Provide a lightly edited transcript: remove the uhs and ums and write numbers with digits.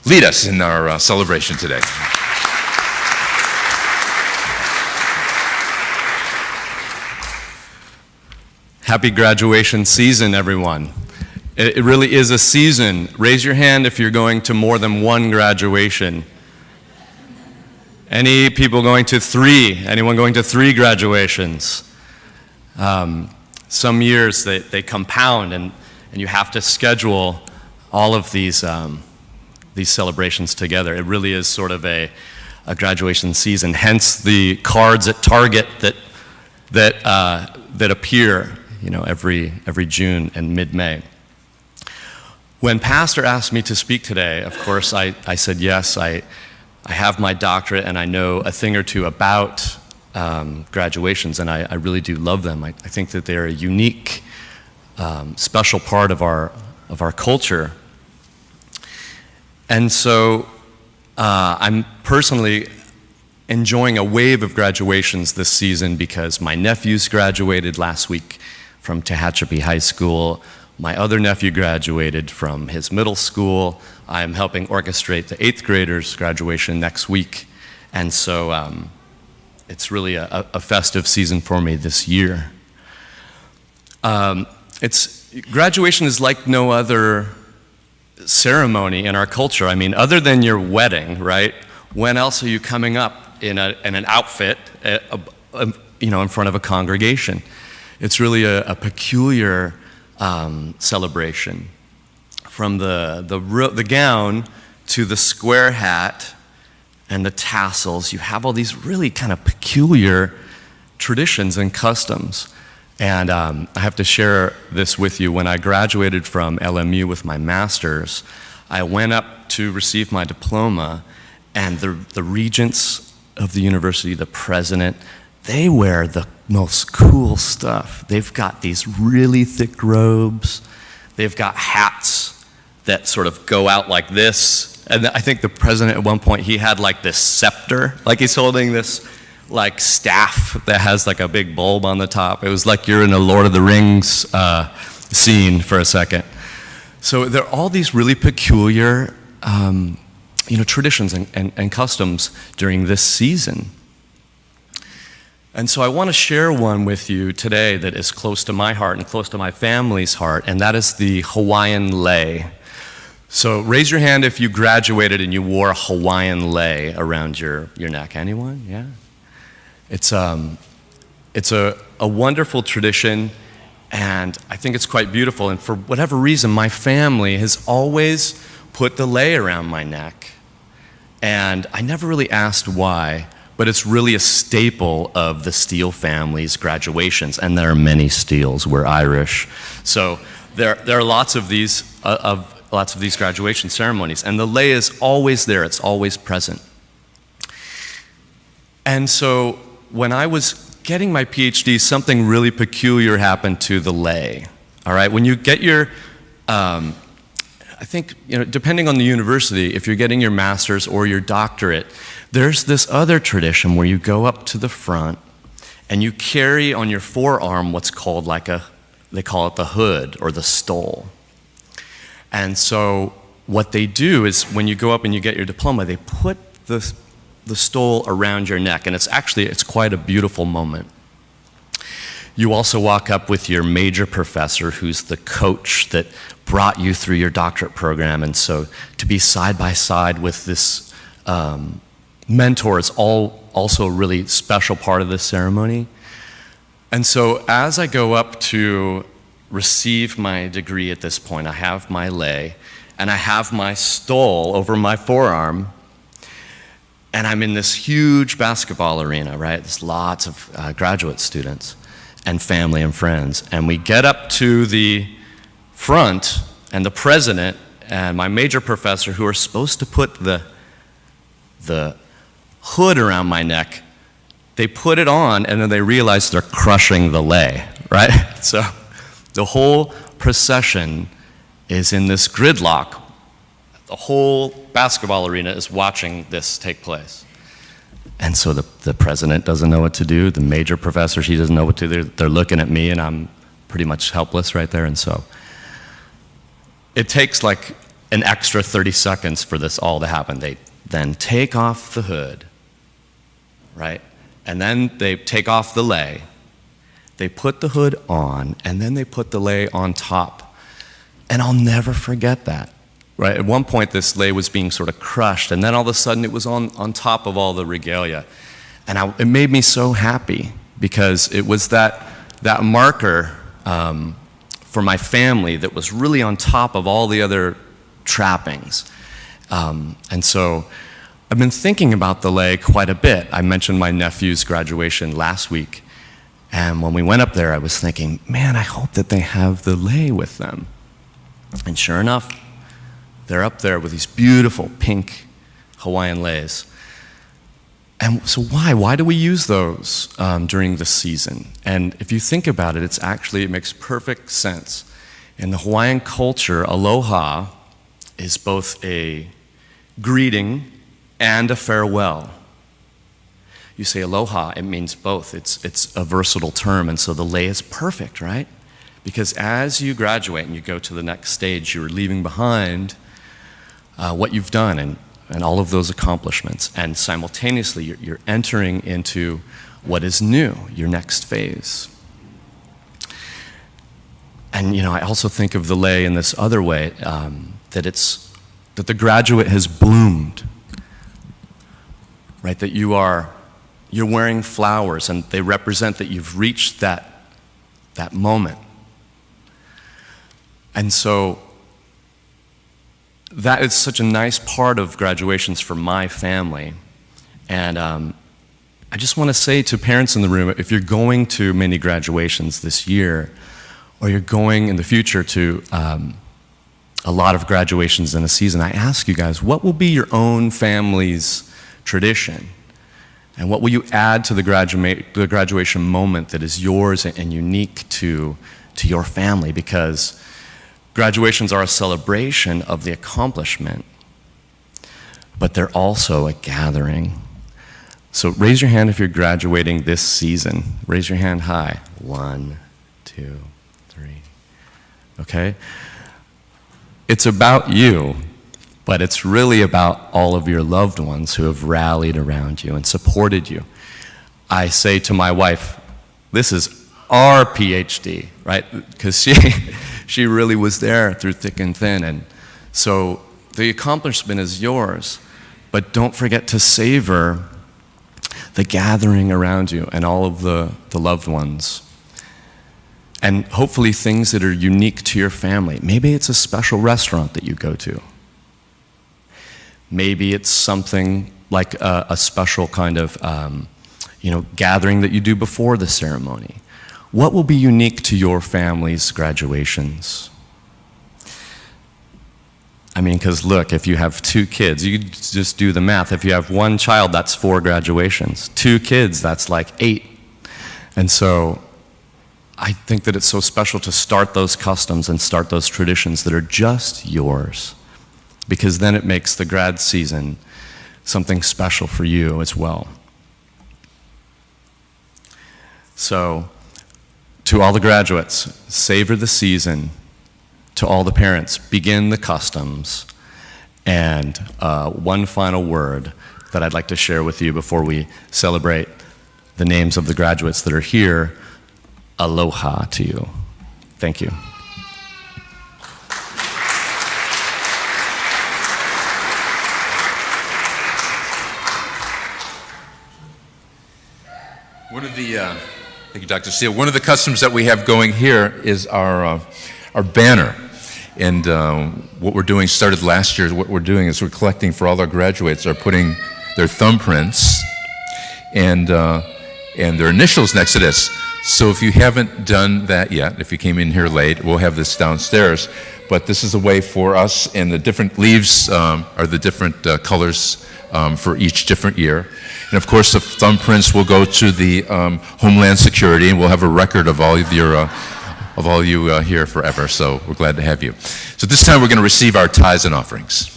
lead us in our celebration today. Happy graduation season, everyone. It really is a season. Raise your hand if you're going to more than one graduation. Any people going to three? Anyone going to three graduations? Some years they compound and you have to schedule all of these celebrations together. It really is sort of a graduation season, hence the cards at Target that appear, every June and mid-May. When Pastor asked me to speak today, of course, I said yes. I have my doctorate and I know a thing or two about graduations, and I really do love them. I think that they're a unique, special part of our culture. And so I'm personally enjoying a wave of graduations this season because my nephews graduated last week from Tehachapi High School. My other nephew graduated from his middle school. I'm helping orchestrate the 8th graders' graduation next week. And so it's really a festive season for me this year. Graduation is like no other ceremony in our culture. I mean, other than your wedding, right? When else are you coming up in an outfit, in front of a congregation? It's really a peculiar celebration. From the gown to the square hat and the tassels, you have all these really kind of peculiar traditions and customs. And I have to share this with you. When I graduated from LMU with my master's, I went up to receive my diploma, and the regents of the university, the president, they wear the most cool stuff. They've got these really thick robes. They've got hats that sort of go out like this. And I think the president at one point, he had like this scepter, like he's holding this like staff that has like a big bulb on the top. It was like you're in a Lord of the Rings scene for a second. So there are all these really peculiar traditions and customs during this season. And so I want to share one with you today that is close to my heart and close to my family's heart, and that is the Hawaiian lei. So raise your hand if you graduated and you wore a Hawaiian lei around your neck. Anyone? Yeah? It's a wonderful tradition, and I think it's quite beautiful. And for whatever reason, my family has always put the lei around my neck. And I never really asked why, but it's really a staple of the Steele family's graduations, and there are many Steeles. We're Irish, so there are lots of these graduation ceremonies, and the lei is always there. It's always present. And so when I was getting my PhD, something really peculiar happened to the lei. All right, when you get your I think, depending on the university, if you're getting your master's or your doctorate, there's this other tradition where you go up to the front and you carry on your forearm what's called they call it the hood or the stole. And so what they do is when you go up and you get your diploma, they put the stole around your neck, and it's quite a beautiful moment. You also walk up with your major professor, who's the coach that brought you through your doctorate program, and so to be side by side with this mentor is also a really special part of this ceremony. And so as I go up to receive my degree at this point, I have my lei, and I have my stole over my forearm, and I'm in this huge basketball arena, right? There's lots of graduate students and family and friends. And we get up to the front, and the president and my major professor, who are supposed to put the hood around my neck, they put it on, and then they realize they're crushing the lei, right? So the whole procession is in this gridlock. The whole basketball arena is watching this take place. And so the president doesn't know what to do. The major professor, she doesn't know what to do. They're looking at me, and I'm pretty much helpless right there. And so it takes like an extra 30 seconds for this all to happen. They then take off the hood, right? And then they take off the lei. They put the hood on, and then they put the lei on top. And I'll never forget that, right? At one point, this lei was being sort of crushed, and then all of a sudden it was on top of all the regalia. And it made me so happy because it was that marker for my family that was really on top of all the other trappings. And so I've been thinking about the lei quite a bit. I mentioned my nephew's graduation last week. And when we went up there, I was thinking, man, I hope that they have the lei with them. And sure enough, they're up there with these beautiful pink Hawaiian leis. And so why? Why do we use those during the season? And if you think about it, it makes perfect sense. In the Hawaiian culture, aloha is both a greeting and a farewell. You say aloha, it means both. It's a versatile term, and so the lei is perfect, right? Because as you graduate and you go to the next stage, you're leaving behind what you've done and all of those accomplishments, and simultaneously you're entering into what is new, your next phase. And I also think of the lei in this other way, that the graduate has bloomed, right? That you're wearing flowers, and they represent that you've reached that moment. And so that is such a nice part of graduations for my family. And I just want to say to parents in the room, if you're going to many graduations this year, or you're going in the future to a lot of graduations in a season, I ask you guys, what will be your own family's tradition? And what will you add to the graduation moment that is yours and unique to your family? Because graduations are a celebration of the accomplishment, but they're also a gathering. So raise your hand if you're graduating this season. Raise your hand high. 1, 2, 3. Okay? It's about you, but it's really about all of your loved ones who have rallied around you and supported you. I say to my wife, this is our PhD, right? Because she really was there through thick and thin. And so the accomplishment is yours, but don't forget to savor the gathering around you and all of the loved ones. And hopefully things that are unique to your family. Maybe it's a special restaurant that you go to. Maybe it's something like a special kind of gathering that you do before the ceremony. What will be unique to your family's graduations? I mean, because look, if you have 2 kids, you just do the math. If you have 1 child, that's 4 graduations. 2 kids, that's like 8. And so I think that it's so special to start those customs and start those traditions that are just yours, because then it makes the grad season something special for you as well. So, to all the graduates, savor the season. To all the parents, begin the customs. And one final word that I'd like to share with you before we celebrate the names of the graduates that are here. Aloha to you. Thank you. Thank you, Dr. Steele. One of the customs that we have going here is our banner. And what we're doing started last year. What we're doing is we're collecting for all our graduates, are putting their thumbprints and their initials next to this. So if you haven't done that yet, if you came in here late, we'll have this downstairs. But this is a way for us, and the different leaves are the different colors for each different year. And of course, the thumbprints will go to the Homeland Security, and we'll have a record of all of you here forever. So we're glad to have you. So this time we're going to receive our tithes and offerings.